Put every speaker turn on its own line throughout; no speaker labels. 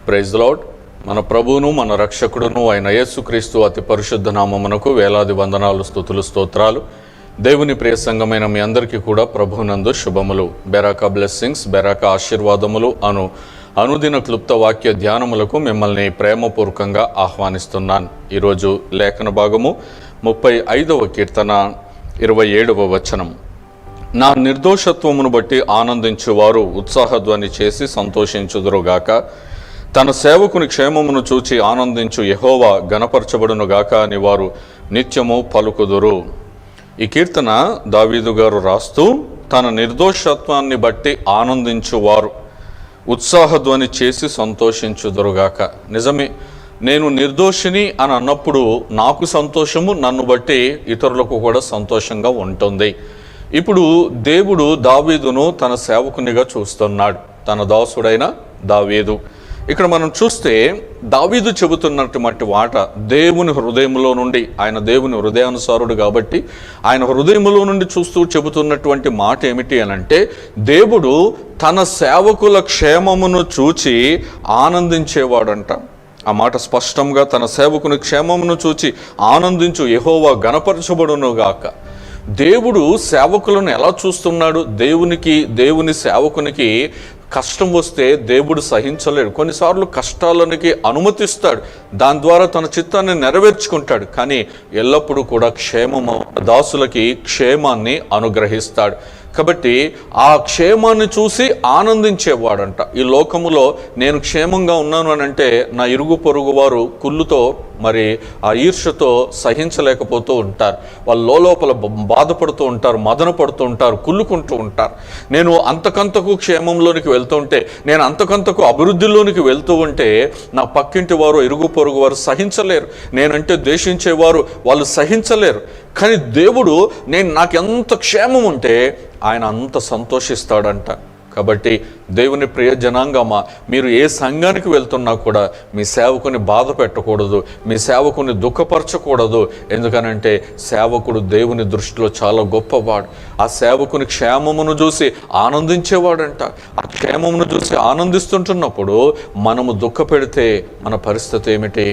Praise the lord. మన ప్రభువును మన రక్షకుడును అయిన యేసుక్రీస్తు అతి పరిశుద్ధ నామమునకు వేలాది వందనాలు, స్తుతులు, స్తోత్రాలు. దేవుని ప్రియ సంఘమైన మీ అందరికీ కూడా ప్రభువునందు శుభములు, బెరాకా బ్లెస్సింగ్స్, బెరాకా ఆశీర్వాదములు అనుదిన క్లుప్త వాక్య ధ్యానములకు మిమ్మల్ని ప్రేమపూర్వకంగా ఆహ్వానిస్తున్నాను. ఈరోజు లేఖన భాగము 35వ కీర్తన 27వ వచనం. నా నిర్దోషత్వమును బట్టి ఆనందించువారు ఉత్సాహధ్వని చేసి సంతోషించుదురుగాక. తన సేవకుని క్షేమమును చూచి ఆనందించు యెహోవా గణపరచబడునుగాక అని వారు నిత్యము పలుకుదురు. ఈ కీర్తన దావీదు గారు రాస్తూ, తన నిర్దోషత్వాన్ని బట్టి ఆనందించువారు ఉత్సాహధ్వని చేసి సంతోషించుదురుగాక. నిజమే, నేను నిర్దోషిని అని అన్నప్పుడు నాకు సంతోషము, నన్ను బట్టి ఇతరులకు కూడా సంతోషంగా ఉంటుంది. ఇప్పుడు దేవుడు దావీదును తన సేవకునిగా చూస్తున్నాడు, తన దాసుడైన దావీదు. ఇక్కడ మనం చూస్తే దావీదు చెబుతున్నటువంటి మాట దేవుని హృదయంలో నుండి, ఆయన దేవుని హృదయానుసారుడు కాబట్టి ఆయన హృదయంలో నుండి చూస్తూ చెబుతున్నటువంటి మాట ఏమిటి అనంటే, దేవుడు తన సేవకుల క్షేమమును చూచి ఆనందించేవాడంట. ఆ మాట స్పష్టంగా, తన సేవకుని క్షేమమును చూచి ఆనందించు యెహోవా గణపరచబడునుగాక. దేవుడు సేవకులను ఎలా చూస్తున్నాడు? దేవుని సేవకునికి కష్టం వస్తే దేవుడు సహించలేడు. కొన్నిసార్లు కష్టాలనికి అనుమతిస్తాడు, దాని ద్వారా తన చిత్తాన్ని నెరవేర్చుకుంటాడు. కానీ ఎల్లప్పుడూ కూడా దాసులకి క్షేమాన్ని అనుగ్రహిస్తాడు. కాబట్టి ఆ క్షేమాన్ని చూసి ఆనందించేవాడంట. ఈ లోకములో నేను క్షేమంగా ఉన్నాను అని అంటే నా ఇరుగు పొరుగు వారు కుళ్ళుతో, మరి ఆ ఈర్ష్యతో సహించలేకపోతూ ఉంటారు. వాళ్ళు లోపల బాధపడుతూ ఉంటారు, మదన పడుతూ ఉంటారు, కుళ్ళుకుంటూ ఉంటారు. నేను అంతకంతకు క్షేమంలోనికి వెళ్తూ ఉంటే, నేను అంతకంతకు అభివృద్ధిలోనికి వెళ్తూ ఉంటే నా పక్కింటి వారు, ఇరుగు పొరుగు వారు సహించలేరు. నేనంటే ద్వేషించేవారు వాళ్ళు సహించలేరు. కానీ దేవుడు నాకెంత క్షేమం ఉంటే ఆయన అంత సంతోషిస్తాడంట. కాబట్టి దేవుని ప్రియ జనాంగమా, మీరు ఏ సంఘానికి వెళ్తున్నా కూడా మీ సేవకుని బాధ పెట్టకూడదు, మీ సేవకుని దుఃఖపరచకూడదు. ఎందుకనంటే సేవకుడు దేవుని దృష్టిలో చాలా గొప్పవాడు. ఆ సేవకుని క్షేమమును చూసి ఆనందించేవాడంట. ఆ క్షేమమును చూసి ఆనందిస్తుంటున్నప్పుడు మనము దుఃఖ పెడితే మన పరిస్థితి ఏమిటి?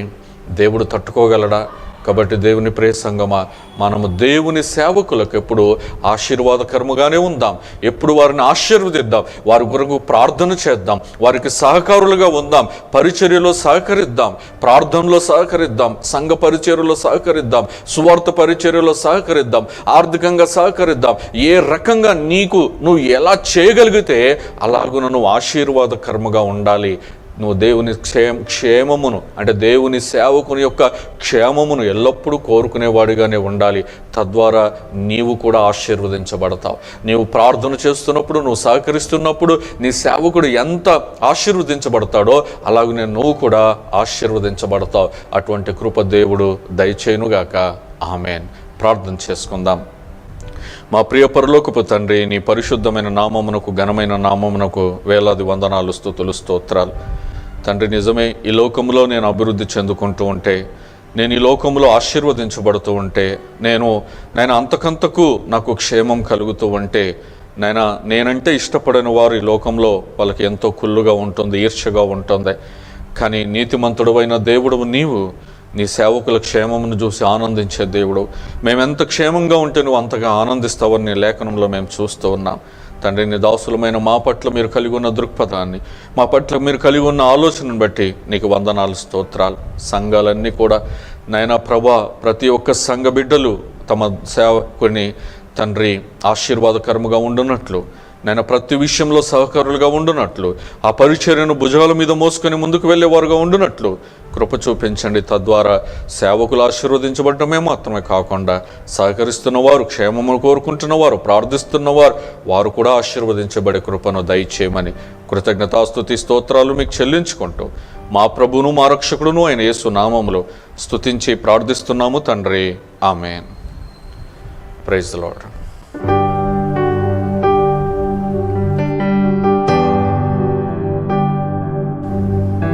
దేవుడు తట్టుకోగలడా? కాబట్టి దేవుని ప్రియ సంఘమా, మనము దేవుని సేవకులకు ఎప్పుడు ఆశీర్వాదకరముగానే ఉందాం. ఎప్పుడు వారిని ఆశీర్వదిద్దాం, వారి కొరకు ప్రార్థన చేద్దాం, వారికి సహకారులుగా ఉందాం, పరిచర్యలో సహకరిద్దాం, ప్రార్థనలో సహకరిద్దాం, సంఘ పరిచర్యలో సహకరిద్దాం, సువార్త పరిచర్యలో సహకరిద్దాం, ఆర్థికంగా సహకరిద్దాం. ఏ రకంగా నువ్వు ఎలా చేయగలిగితే అలాగున నువ్వు ఆశీర్వాదకరముగా ఉండాలి. నువ్వు దేవుని క్షేమమును, అంటే దేవుని సేవకుని యొక్క క్షేమమును ఎల్లప్పుడూ కోరుకునేవాడిగానే ఉండాలి. తద్వారా నీవు కూడా ఆశీర్వదించబడతావు. నీవు ప్రార్థన చేస్తున్నప్పుడు, నువ్వు సహకరిస్తున్నప్పుడు నీ సేవకుడు ఎంత ఆశీర్వదించబడతాడో అలాగనే నువ్వు కూడా ఆశీర్వదించబడతావు. అటువంటి కృప దేవుడు దయచేయునుగాక. ఆమేన్. ప్రార్థన చేసుకుందాం. మా ప్రియ పరలోకపు తండ్రి, నీ పరిశుద్ధమైన నామమునకు, ఘనమైన నామమునకు వేలాది వందనాలు, స్తుతులు, స్తోత్రాలు. తండ్రి, నిజమే, ఈ లోకంలో నేను అభివృద్ధి చెందుకుంటూ ఉంటే, నేను ఈ లోకంలో ఆశీర్వదించబడుతూ ఉంటే, నేను అంతకంతకు నాకు క్షేమం కలుగుతూ ఉంటే, నేనంటే ఇష్టపడని వారు ఈ లోకంలో వాళ్ళకి ఎంతో కుళ్ళుగా ఉంటుంది, ఈర్ష్యగా ఉంటుంది. కానీ నీతిమంతుడు అయిన దేవుడు నీవు నీ సేవకుల క్షేమమును చూసి ఆనందించే దేవుడు. మేమెంత క్షేమంగా ఉంటే నువ్వు అంతగా ఆనందిస్తావని నీ లేఖనంలో మేము చూస్తూ ఉన్నాం. తండ్రి, నీ దాసులమైన మా పట్ల మీరు కలిగి ఉన్న దృక్పథాన్ని, మా పట్ల మీరు కలిగి ఉన్న ఆలోచనను బట్టి నీకు వందనాలు, స్తోత్రాలు. సంఘాలన్నీ కూడా నాయనా ప్రభా, ప్రతి ఒక్క సంఘ బిడ్డలు తమ సేవకుని తండ్రి ఆశీర్వాదకరముగా ఉండునట్లు, ప్రతి విషయంలో సహకారులుగా ఉండునట్లు, ఆ పరిచర్యను భుజాల మీద మోసుకొని ముందుకు వెళ్ళేవారుగా ఉండునట్లు కృప చూపించండి. తద్వారా సేవకులు ఆశీర్వదించబడటమే మాత్రమే కాకుండా సహకరిస్తున్నవారు, క్షేమమును కోరుకుంటున్నవారు, ప్రార్థిస్తున్నవారు, వారు కూడా ఆశీర్వదించబడే కృపను దయచేయమని కృతజ్ఞతాస్తుతి స్తోత్రాలు మీకు చెల్లించుకుంటూ మా ప్రభువును, మా రక్షకుడును అయిన యేసు నామములో స్తుతించి ప్రార్థిస్తున్నాము తండ్రి. ఆమేన్. Praise the lord.